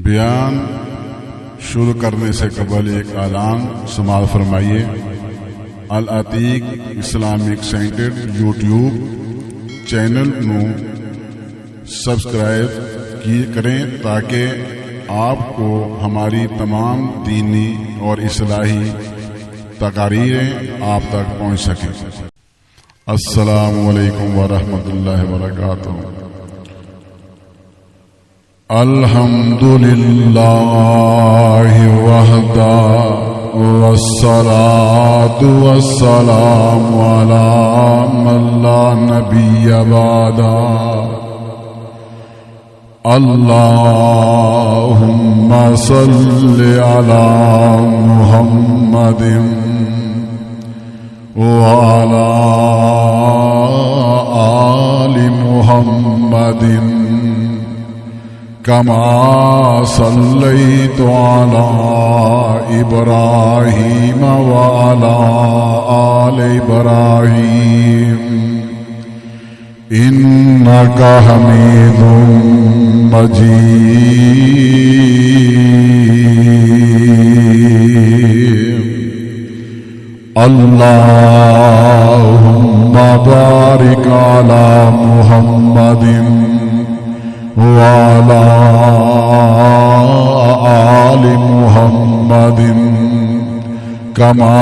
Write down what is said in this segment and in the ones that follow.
بیان شروع کرنے سے قبل ایک اعلان سماعت فرمائیے۔ العتیق اسلامک سینٹر یوٹیوب چینل نو سبسکرائب کریں تاکہ آپ کو ہماری تمام دینی اور اصلاحی تقاریریں آپ تک پہنچ سکیں۔ السلام علیکم ورحمۃ اللہ وبرکاتہ۔ الحمد للہ وحدہ والصلاة والسلام علی من لا نبی بعدہ۔ اللہم صل علی محمد وعلی آل محمد كما صليت على إبراهيم وعلى آل إبراهيم إنك حميد مجيد۔ اللهم بارك على محمد وعلى آل محمد كما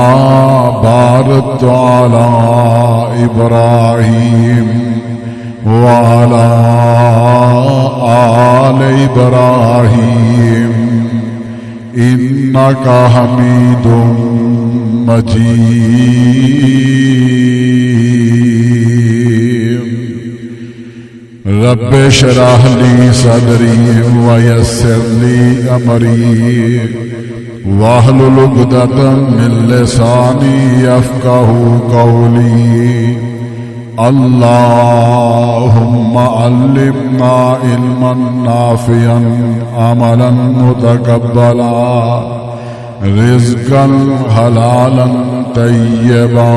باركت على إبراهيم وعلى آل إبراهيم إنك حميد مجيد۔ رب اشرح لي صدري ويسر لي أمري واحلل عقدة من لساني يفقهوا قولي۔ اللهم علمنا علما نافعا عملا متقبلا رزقا حلالا طيبا۔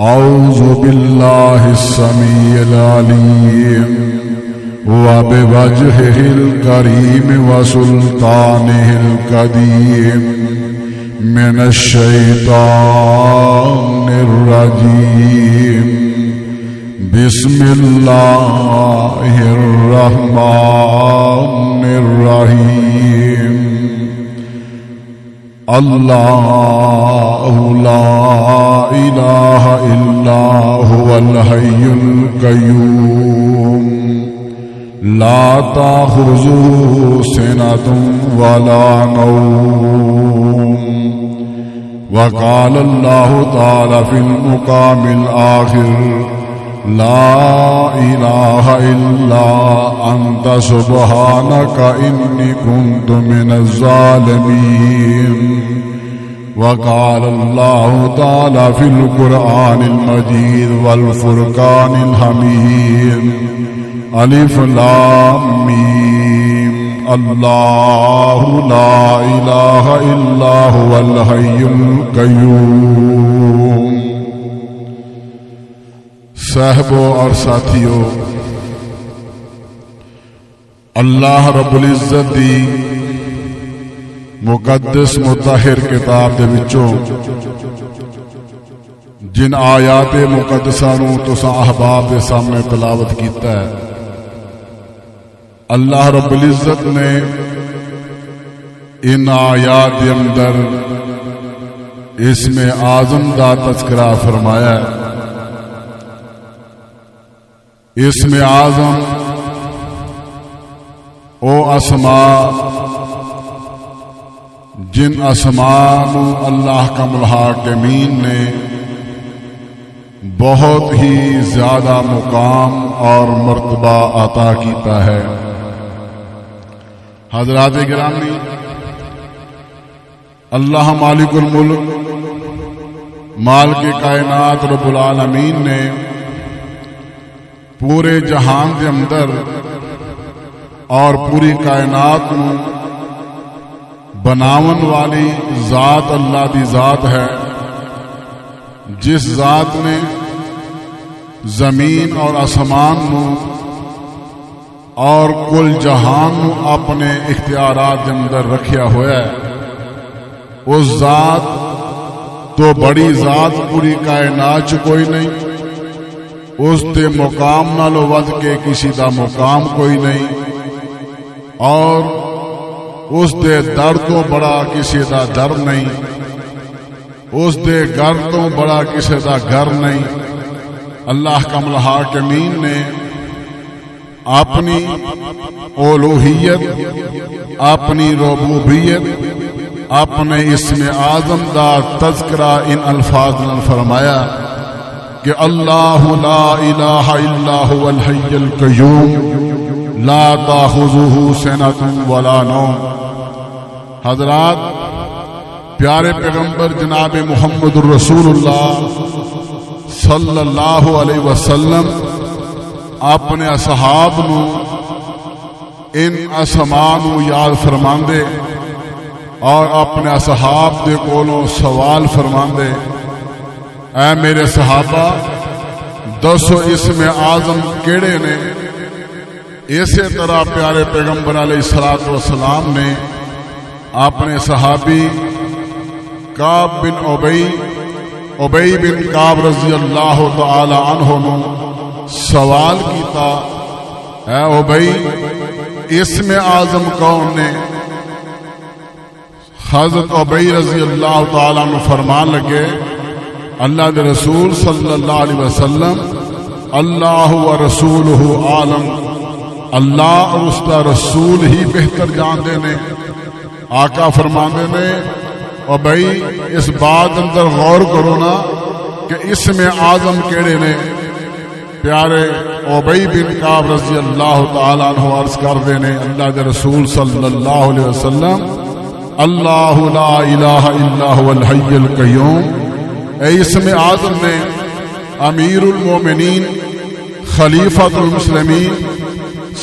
أعوذ بالله السميع العليم وبوجهه الكريم وسلطانه القديم من الشيطان الرجيم۔ بسم الله الرحمن الرحيم۔ الله لا إله إلا هو الحي القيوم لا تأخذه سنة ولا نوم۔ وقال الله تعالى في المقام الآخر لا إله إلا أنت سبحانك إني كنت من الظالمين۔ وقال الله تعالى في القرآن المجيد والفرقان الحميد ألف لام ميم الله لا إله إلا هو الحي القيوم۔ صاحبوں اور ساتھیوں، اللہ رب العزت دی مقدس مطہر کتاب دے وچوں جن آیات مقدسہ نو تساں احباب دے سامنے تلاوت کیتا ہے، اللہ رب العزت نے ان آیات کے اندر اسم اعظم دا تذکرہ فرمایا ہے۔ اسم اعظم او اسماء جن اسماء نو اللہ کا الحاکمین نے بہت ہی زیادہ مقام اور مرتبہ عطا کیتا ہے۔ حضرات گرامی، اللہ مالک الملک مالک کائنات رب العالمین نے پورے جہان کے اندر اور پوری کائنات نو بناون والی ذات اللہ دی ذات ہے، جس ذات نے زمین اور آسمان نو اور کل جہان اپنے اختیارات کے اندر رکھیا ہوا ہے۔ اس ذات تو بڑی ذات پوری کائنات کوئی نہیں، اس دے مقام نالوں ود کے کسی دا مقام کوئی نہیں، اور اس دے در تو بڑا کسی دا در نہیں، اس دے گھر تو بڑا کسی دا گھر نہیں۔ اللہ کمل حاکمین نے اپنی اولوہیت، اپنی ربوبیت، اپنے اسم اعظم دا تذکرہ ان الفاظ میں فرمایا کہ اللہ لا الہ الا هو الحی القیوم لا تاخذہ سنۃ ولا نوم۔ حضرات، پیارے پیغمبر جناب محمد الرسول اللہ صلی اللہ علیہ وسلم اپنے اصحاب نو ان اسماء نو یاد فرماندے اور اپنے اصحاب دے کولوں سوال فرماندے، اے میرے صحابہ دسو اسم اعظم کیڑے نے؟ اسی طرح پیارے پیغمبر علیہ الصلوۃ والسلام نے اپنے صحابی کعب بن ابی بن کعب رضی اللہ تعالی عنہ نو سوال کیتا، اے ابی اسم اعظم کون نے؟ حضرت ابی رضی اللہ تعالی عنہ فرمان لگے، اللہ دے رسول صلی اللہ علیہ وسلم اللہ و رسولہ عالم، اللہ اور اس کا رسول ہی بہتر جاندے نے۔ آقا فرماندے نے، اور بھائی اس بات اندر غور کرو نا کہ اسم اعظم کیڑے نے؟ پیارے ابی بن کعب رضی اللہ تعالی عنہ عرض کردے نے، اللہ دے رسول صلی اللہ علیہ وسلم اللہ لا الہ الا هو الحی القیوم، اے اسم اعظم نے امیر المومنین خلیفۃ المسلمین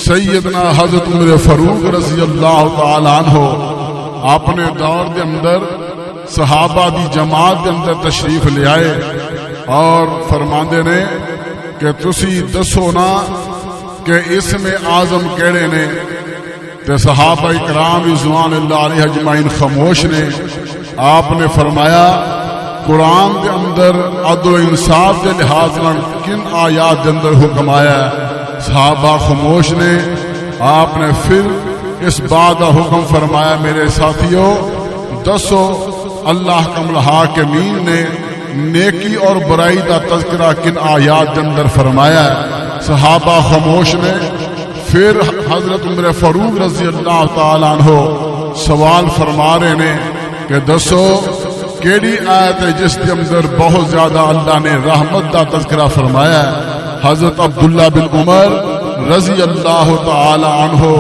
سیدنا حضرت عمر فاروق رضی اللہ تعالی عنہ اپنے دور دے اندر صحابہ دی جماعت دے اندر تشریف لے آئے اور فرماندے نے کہ تسی دسو نا کہ اسم اعظم کیڑے نے؟ تے صحابہ اکرام رضوان اللہ علیہ اجمعین خاموش نے۔ آپ نے فرمایا قرآن دے اندر عدل و انصاف کے لحاظ نال کن آیات دے اندر حکم آیا ہے؟ صحابہ خاموش نے۔ آپ نے پھر اس بات کا حکم فرمایا، میرے ساتھیوں دسو اللہ کمل حاکمین نے نیکی اور برائی کا تذکرہ کن آیات کے اندر فرمایا ہے؟ صحابہ خاموش نے۔ پھر حضرت عمر فاروق رضی اللہ تعالیٰ عنہ سوال فرما رہے نے کہ دسو کیڑی آیت ہے جس کے اندر بہت زیادہ اللہ نے رحمت کا تذکرہ فرمایا ہے؟ حضرت عبداللہ بن عمر رضی اللہ تعالی عنہ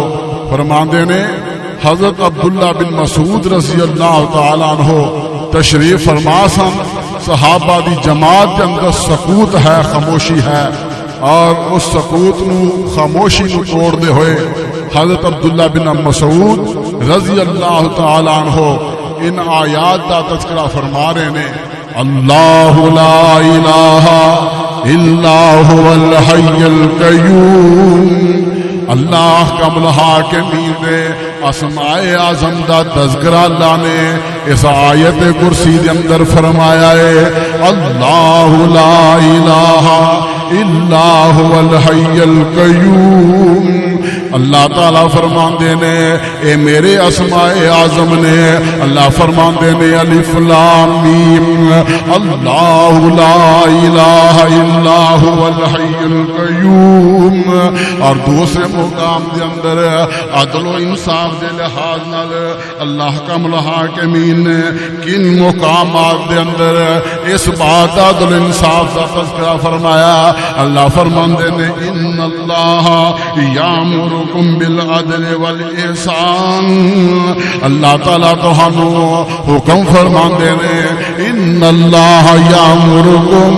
فرماندے نے، حضرت عبداللہ بن مسعود رضی اللہ تعالی عنہ تشریف فرما سن، صحابہ دی جماعت کے اندر سکوت ہے، خاموشی ہے، اور اس سکوت نو خاموشی نو توڑ دے ہوئے حضرت عبداللہ بن مسعود رضی اللہ تعالی عنہ ان آیات کا تذکرہ فرما رہے نے، اللہ لا الہ الا هو الحی القیوم۔ اللہ کمل حاکمین نے اسماء اعظم دا تذکرہ اللہ نے اس آیت کرسی دے اندر فرمایا ہے، اللہ لا الہ الا هو الحی القیوم۔ اللہ تعالیٰ فرماندے نے اے میرے اسماء اعظم نے، اللہ فرماندے نے الف لام میم، اللہ لا الہ الا هو الحی القیوم۔ اور دوسرے مقام دے اندر عدل و انصاف دے لحاظ نال اللہ کمل حاکمین نے کن مقامات دے اندر اس بات عدل و انصاف دا تذکرہ فرمایا؟ اللہ فرماندے نے ان اللہ یامرکم بالعدل والاحسان۔ اللہ تعالیٰ تہانوں حکم فرماندے نے ان اللہ یامرکم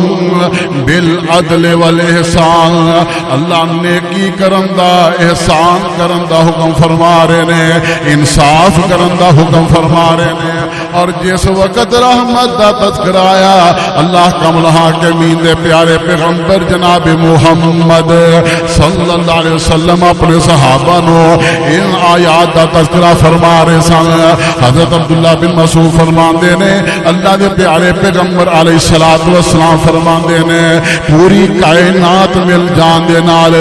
بالعدل والاحسان، اللہ نیکی کرن دا، احسان کرن دا حکم فرما رہے نے، انصاف کرن دا حکم فرما رہے نے۔ اور جس وقت رحمت دا تذکرہ آیا اللہ کمل حاکمین دے پیارے پیغمبر جناب محمد صلی اللہ علیہ وسلم اپنے صحابہ نو ان آیات دا تذکرہ فرما رہے سن. حضرت عبداللہ بن مسعود فرماندے نے اللہ دے پیارے پیغمبر علیہ السلام فرماندے نے پوری کائنات مل جان دے نال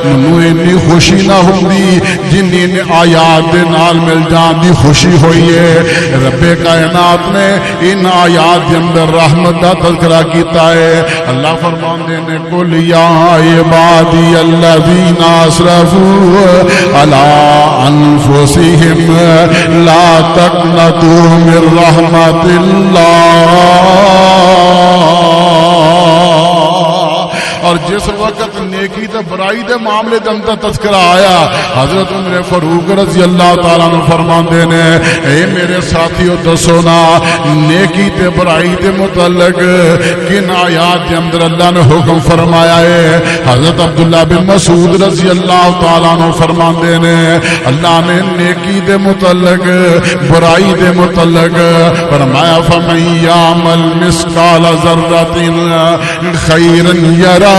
منوں اتنی خوشی نہ ہوندی جنی نے آیات دے نال مل جان دی خوشی ہوئی ہے. رب کائنات نے ان آیات کے اندر رحمت دا تذکرہ کیتا ہے. اللہ فرماندے نے قل یا عبادی الذین اسرفوا علی انفسہم لا تقنطوا من رحمت اللہ. اور جس وقت نیکی تے برائی دے معاملے دے اندر تذکرہ آیا حضرت عمر فاروق رضی اللہ تعالیٰ عنہ فرماندے نے اے میرے ساتھیو دسو نا نیکی تے برائی دے متعلق کن آیات دے اندر اللہ نے حکم فرمایا ہے. حضرت عبداللہ بن مسعود رضی اللہ تعالیٰ عنہ فرماندے نے اللہ نے نیکی دے متعلق برائی دے متعلق فرمایا فمن یعمل مثقال ذرۃ خیرا یرا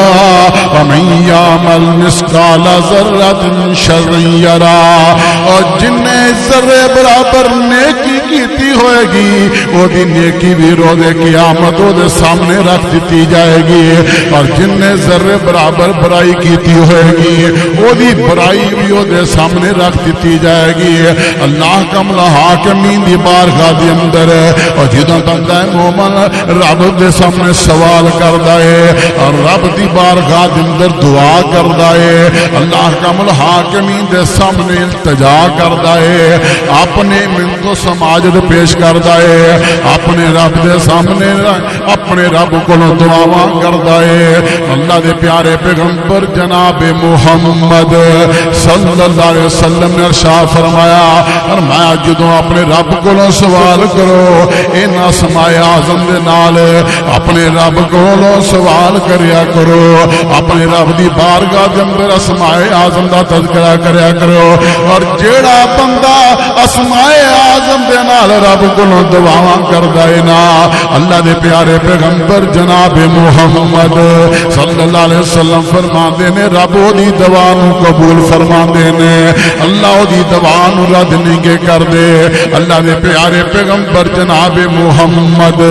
ومن یعمل مثقال ذرۃ شرا یرا. اور جن نے ذرے برابر نیکی کیتی ہوئے گی وہ دی نیکی بھی روز قیامت وہ دے سامنے رکھ دیتی جائے گی. اور جن نے ذرے برابر برائی کیتی ہوئے گی وہ دی برائی بھی وہ دے سامنے رکھ دیتی جائے گی. اللہ کمل حاکمین دی بارگاہ دے اندر اور جدوں بندہ مومن رب دے سامنے سوال کردا ہے اور رب دی بارگاہ دے اندر دعا کردا ہے اللہ کمل حاکمین دے سامنے التجا کردا ہے اپنے منت و سماجت پیش کردا ہے اپنے رب دے سامنے اپنے رب کولوں دعاواں کردا ہے. اللہ دے پیارے پیغمبر جناب محمد صلی اللہ علیہ وسلم نے ارشاد فرمایا جدوں اپنے رب کولوں سوال کرو ان اسماء اعظم دے نال اپنے رب کولوں سوال کریا کرو اپنے رب دی بارگاہ دے اندر اسماء اعظم دا تذکرہ کریا کرو. اور جیڑا بندہ اسماء اعظم دے نال رب کولوں دعاواں کردا ہے نا اللہ دے پیارے پیغمبر جناب محمد صلی اللہ علیہ وسلم فرماندے نے رب او دی دعا نو قبول فرماندے نے اللہ او دی دعا نو رد نہیں کے کر دے. اللہ دے پیارے پیغمبر جناب محمد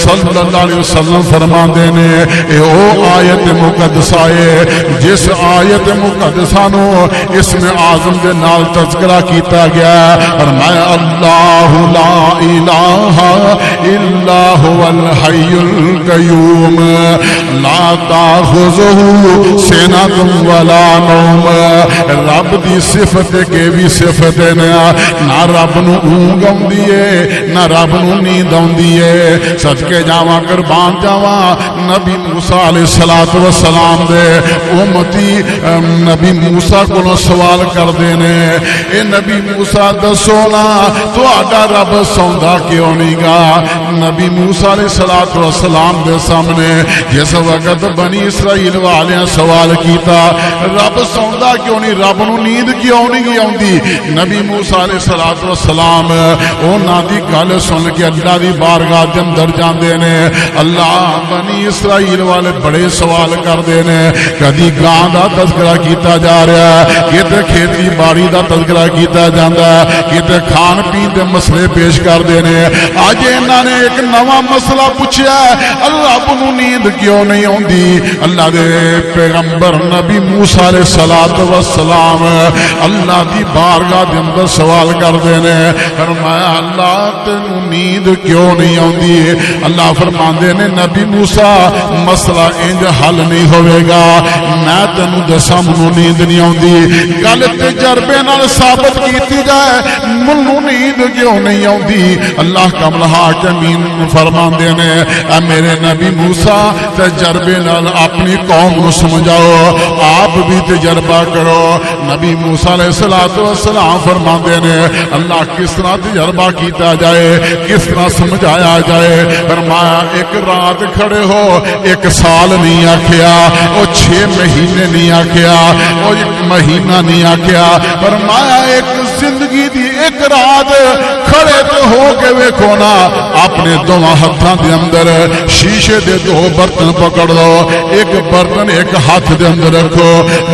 صلی اللہ علیہ وسلم فرماندے نے اے او آیت مقدسہ ہے جس آیت مقدسہ نو اسم اعظم دے نال تذکرہ کیتا گیا فرمایا اللہ لا الہ الا هو الحی القیوم لا تاخذہ سنۃ ولا نوم. رب دی صفت کے بھی صفت ہے نہ رب نو اونگ آندی ہے نہ رب نو نیند آندی ہے. صدقے جاواں قربان جاواں نبی موسیٰ علیہ السلام دے امتی نبی موسیٰ کو سوال کردے نے اے نبی موسیٰ دسو نا تہاڈا رب سوندا کیوں نہیں گا. نبی موسیٰ علیہ السلام دے سامنے جس وقت بنی اسرائیل والیاں سوال کیتا رب سوندا کیوں نہیں رب نو نیند کیوں نہیں آندی. نبی موسیٰ علیہ السلام انہاں دی گل سن کے اللہ دی بارگاہ دے اندر جاندے نے. اللہ بنی اسرائیل والے بڑے سوال کردے نے کدی گاں دا تذکرہ کیتا جا رہا ہے کتے کھیتی باڑی دا تذکرہ کیتا جاندا ہے کتے کھان پین دے مسئلے پیش کردے نے. اج انہاں نے ایک نواں مسئلہ پوچھیا اللہ نو نیند کیوں نہیں آندی. اللہ دے پیغمبر نبی موسیٰ علیہ السلام اللہ دی بارگاہ دے اندر سوال کردے نے فرمایا اللہ تینوں نیند کیوں نہیں آندی. اللہ فرماندے نے نبی موسیٰ مسئلہ انج حل نہیں ہوئے گا میں تینوں دساں منوں نیند نہیں آندی گل تجربے نال ثابت کیتی جائے منوں نیند کیوں نہیں آندی. اللہ کمل حاکمین فرماندے نے اے میرے نبی موسیٰ تجربے نال اپنی قوم کو سمجھاؤ آپ بھی تجربہ کرو. نبی موسیٰ علیہ السلام فرماندے نے اللہ کس طرح تجربہ کیتا جائے کس طرح سمجھایا جائے. فرمایا ایک رات کھڑے ہو ایک سال نہیں آکھیا وہ 6 مہینے نہیں آکھیا وہ 1 مہینہ نہیں آکھیا. فرمایا ایک زندگی دی ایک رات کھڑے تو ہو کے ویکھو نا اپنے دونوں ہاتھاں دے اندر شیشے دے دو برتن پکڑ لو ایک برتن ایک ہاتھ دے اندر رکھو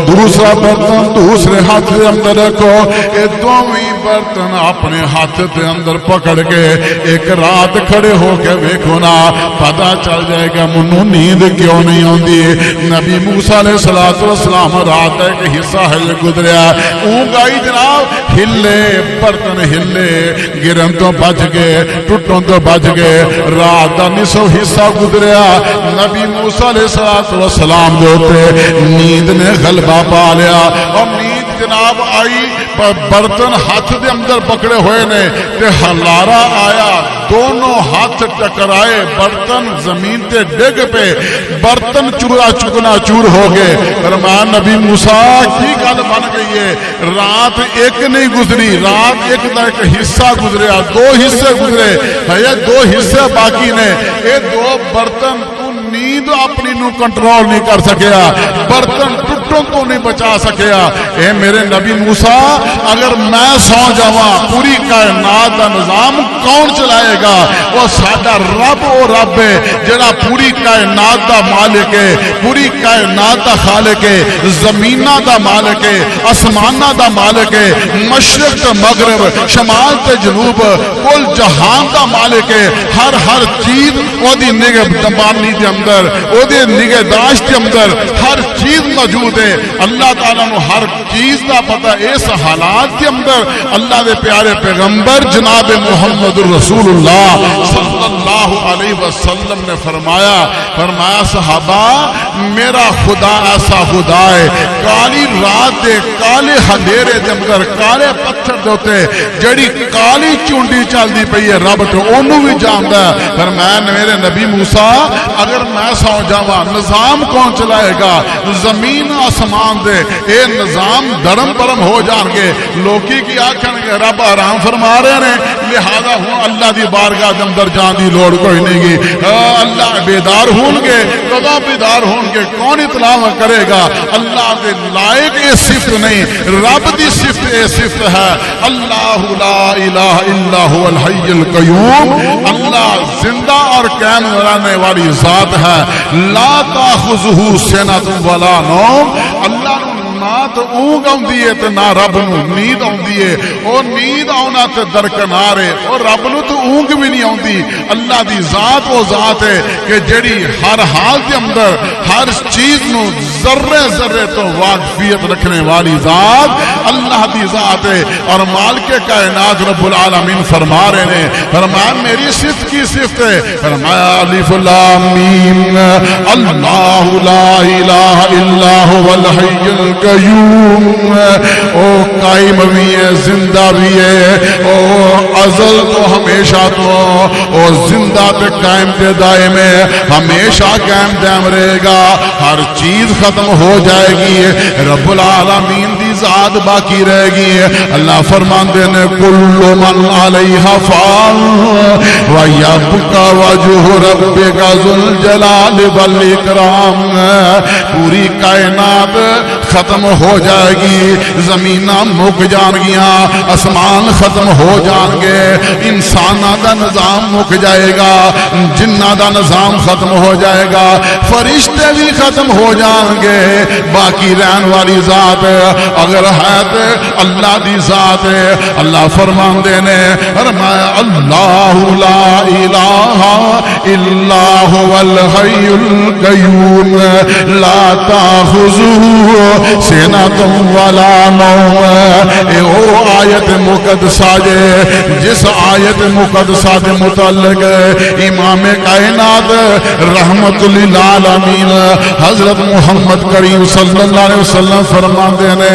دوسرا برتن دوسرے ہاتھ دے اندر رکھو یہ دونوں برتن اپنے ہاتھ دے اندر پکڑ کے ایک رات کھڑے ہو کے ویکھو نا پتہ چل جائے گا منو نیند کیوں نہیں آندی نبی موسیٰ علیہ السلام رات ایک حصہ ہے گزریا اون گائی جناب ہلے برتن ہلے گرن تو بچ گئے ٹوٹوں تو بچ گئے رات دا نصف حصہ گزریا نبی موسیٰ علیہ السلام دوتے نیند نے غلبہ پا لیا اور نیند جناب آئی برتن ہاتھ دے اندر پکڑے ہوئے نے تے ہلارا آیا دونوں ہاتھ ٹکرائے برتن زمین تے ڈگ پہ برتن چورا چکنا چور ہو گئے فرمایا نبی موسیٰ کی گل بن گئی ہے رات ایک نہیں گزری رات ایک دا ایک حصہ گزریا دو حصے گزرے ہے دو حصے باقی نے یہ دو برتن نیند اپنی نو کنٹرول نہیں کر سکیا برتن ٹوٹوں تو نہیں بچا سکیا اے میرے نبی موسیٰ اگر میں سو جاواں پوری کائنات کا نظام کون چلائے گا وہ ساڈا رب او رب ہے جڑا پوری کائنات دا مالک ہے پوری کائنات دا خالق ہے زمیناں دا مالک ہے آسماناں دا مالک ہے مشرق تے مغرب شمال تے جنوب کل جہان دا مالک ہے ہر چیز او دی نگہبانی دے اندر او دے نگہداشت کے اندر ہر چیز موجود ہے اللہ تعالیٰ نے ہر چیز دا پتہ اس حالات کے اندر اللہ دے پیارے پیغمبر جناب محمد رسول اللہ صلی اللہ علیہ وسلم نے فرمایا صحابہ میرا خدا ایسا خدا ہے کالی رات دے کالے اندھیرے دے اندر کالے پتھر دوتے جڑی کالی چونڈی چلدی پئی ہے رب تو اونوں بھی جاندا ہے فرمایا میرے نبی موسیٰ اگر میں سو جاواں نظام کون چلائے گا زمین آسمان دے اے نظام دھرم برم ہو جان گے لوکی کی آکھن گے رب آرام فرما رہے ہیں لہذا ہوں اللہ دی بارگاہ دے اندر جان دی لوڑ کوئی نہیں گی اللہ بیدار ہون گے کدا بیدار ہون گے کون اطلاع کرے گا اللہ دے لائق اے صفت نہیں رب دی صفت اے صفت ہے اللہ لا الہ الا هو الحی القیوم اللہ زندہ اور قائم رہنے والی ذات ہے لا تاخذہ سنۃ ولا نوم اللہ نہ تو اونگ آندی ہے تے نہ رب نو نیند آندی ہے او نیند آنا تے درکنار ہے اور رب نو تو اونگ بھی نہیں آندی اللہ دی ذات وہ ذات ہے کہ جڑی ہر حال دے اندر ہر چیز نو ذرے ذرے تو واقفیت رکھنے والی ذات اللہ دی ذات ہے اور مالک کائنات رب العالمین فرما رہے ہیں فرمایا میری صفت کی صفت ہے فرمایا الف لام میم اللہ لا الہ الا هو الحی القیوم او قائم بھی ہے زندہ بھی ہے او ازل تو ہمیشہ تو او زندہ تے قائم تے دائم ہے ہمیشہ قائم دائم رہے گا ہر چیز ختم ہو جائے گی رب العالمین دی ذات باقی رہے گی اللہ فرماندے نے کل من علیہا فان ویبقى وجہ ربک ذو الجلال والاکرام پوری کائنات ختم ہو جائے گی زمیناں مک جان گیاں آسمان ختم ہو جان گے انساناں دا نظام مک جائے گا جنہ دا نظام ختم ہو جائے گا فرشتے بھی ختم ہو جان گے باقی رہن والی ذات اگر ہے تو اللہ دی ذات ہے اللہ فرماندے نے فرمایا اللہ لا الہ الا هو الحی القیوم لا تاخذہ سنۃ ولا نوم اے او آیت مقدسہ جس آیت مقدسہ دے متعلق امام کائنات رحمت للعالمین حضرت محمد کریم صلی اللہ علیہ وسلم فرماندے نے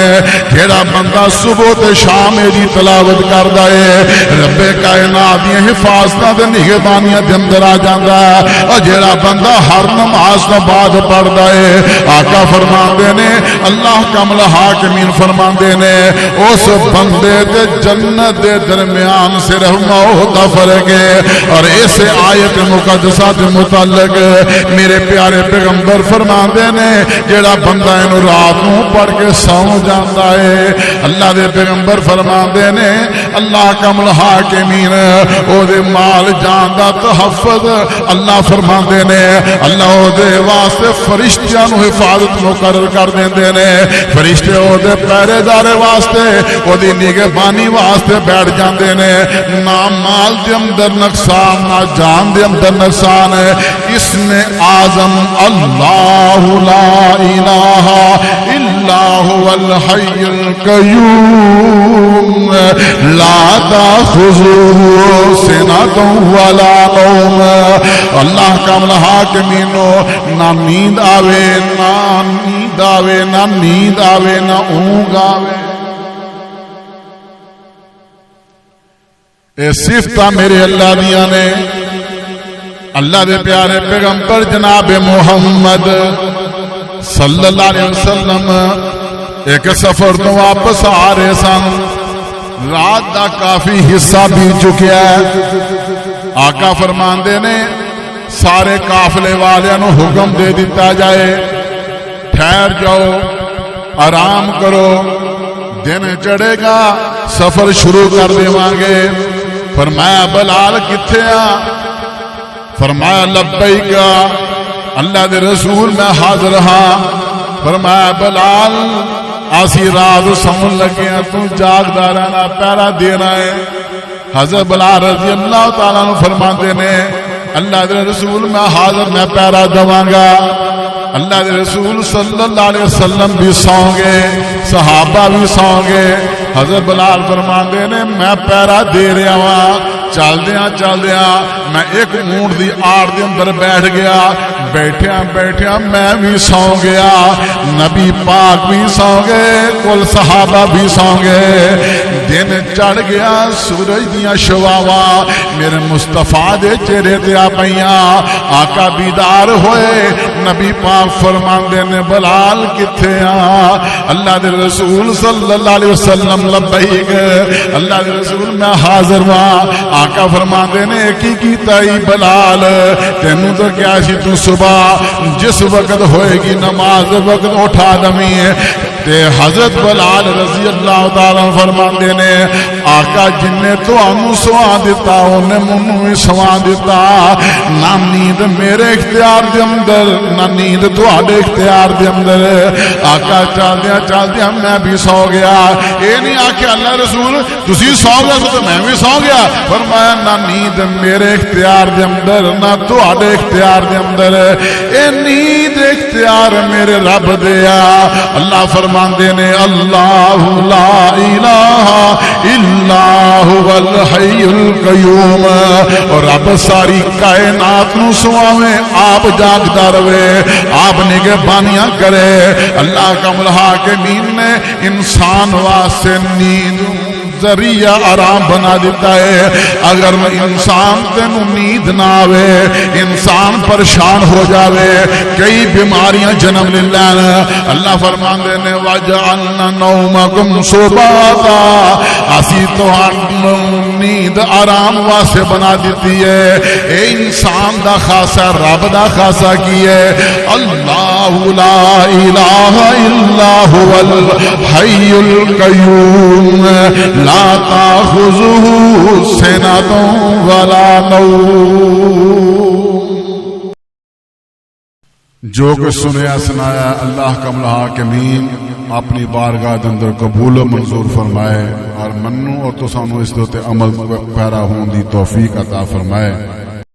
جیڑا بندہ صبح تے شام دی تلاوت کردا ہے رب کائنات دی حفاظت تے نگہبانیاں دے اندر آ جاندا ہے اور جیڑا بندہ ہر نماز تو بعد پڑھدا ہے آقا فرماندے نے اللہ کمل حاکمین فرماندے نے اس بندے دے جنت دے درمیان صرف موت دا فرق ہے. اور اس آیت مقدسہ دے متعلق میرے پیارے پیغمبر فرماندے نے جیڑا بندہ انہوں رات نو پڑھ کے سو جاندا ہے اللہ دے پیغمبر فرماندے نے اللہ کمل حاکمین او دے مال جان دا تحفظ اللہ فرماندے نے اللہ او دے واسطے فرشتیاں نو حفاظت مقرر کر دیندے نے. فرشتے او دے پہرے دار واسطے او دی نگہبانی واسطے بیٹھ جاندے نے. نہ مال دے اندر نقصان نہ جان دے اندر نقصان ہے. اسم اعظم اللہ لا الہ الا هو الحی القیوم لا تأخذه سنة ولا نوم. اللہ کامل حاکمینو نہ نیند آوے نہ نیند آوے نہ نیند آوے نہ اونگ آوے. اے صفتہ میرے اللہ دیا نے اللہ دے پیارے پیغمبر جناب محمد صلی اللہ علیہ وسلم ایک سفر تو واپس آ رہے سن. رات دا کافی حصہ بھی چکیا ہے. آقا فرماندے نے سارے قافلے والے نو حکم دے دیتا جائے ٹھہر جاؤ آرام کرو دن چڑھے گا سفر شروع کر دیواں گے. فرمایا بلال کتھے آ؟ فرمایا لبیک اللہ دے رسول میں حاضر ہاں. فرمایا بلال آسی رات سمن لگے ہیں تو جاگدارانا پیرا دینا ہے. حضرت بلال رضی اللہ تعالیٰ نے فرماتے نے اللہ دے رسول میں حاضر میں پیرا دواں گا. اللہ دے رسول صلی اللہ علیہ وسلم بھی سوں گے صحابہ بھی سوں گے. حضرت بلال فرماتے نے میں پیرا دے رہا ہوں. چل دیا میں ایک اونٹ دی آڑ دے اندر بیٹھ گیا. بیٹھیا میں بھی سو گیا. نبی پاک بھی سو گئے کل صحابہ بھی سو گئے. دن چڑھ گیا سورج دیاں شواواں میرے مصطفیٰ دے چہرے تے آ پئیاں. آقا بیدار ہوئے. نبی پاک فرماندے نے بلال کتھے آ؟ اللہ دے رسول صلی اللہ علیہ وسلم لبیک اللہ دے رسول میں حاضر ہاں. آقا فرماندے نے کی کیتا ای بلال تینوں تو کیا سی تو صبح جس وقت ہوئے گی نماز وقت اٹھا دمی ہے. تے حضرت بلال رضی اللہ تعالیٰ فرماندے نے آقا جن نے تو انہوں سوا دیتا انہیں منوں سوا دیتا. نہ نیند میرے اختیار دے اندر نہ نیند تو آدھے اختیار دے اندر. آقا چل دیا میں بھی سو گیا. اے نہیں آکے اللہ رسول تسی سو گیا تو میں بھی سو گیا. فرمایا نہ نیند میرے اختیار دے اندر نہ تو آدھے اختیار دے اندر. اے نیند اختیار میرے رب دیا. اللہ فرماندے نے اللہ لا الہ الا هو الحی القیوم. اور رب ساری کائنات نو سواویں آپ جاگدا رہے آپ نگہبانیاں کرے. اللہ کمل حاکمین نے انسان واسطے نیند ذریعہ آرام بنا دیتا ہے. اگر انسان تینو نیند نہ آوے انسان پریشان ہو جاوے کئی بیماریاں جنم لے لین. اللہ فرماندے نے وَجَعَلْنَا نَوْمَكُمْ سُبَاتًا اسی تو نیند آرام واسطے بنا دیتی ہے. اے انسان دا خاصہ رب دا خاصہ کی ہے. اللہ لا الہ الا هو الحی القیوم لا تأخذه سنة ولا نوم. جو کچھ سنیا سنایا اللہ کمل حاکمین اپنی بارگاہ دے اندر قبول و منظور فرمائے اور منو اور تو سانو اس دے عمل پیرا ہون دی توفیق عطا فرمائے.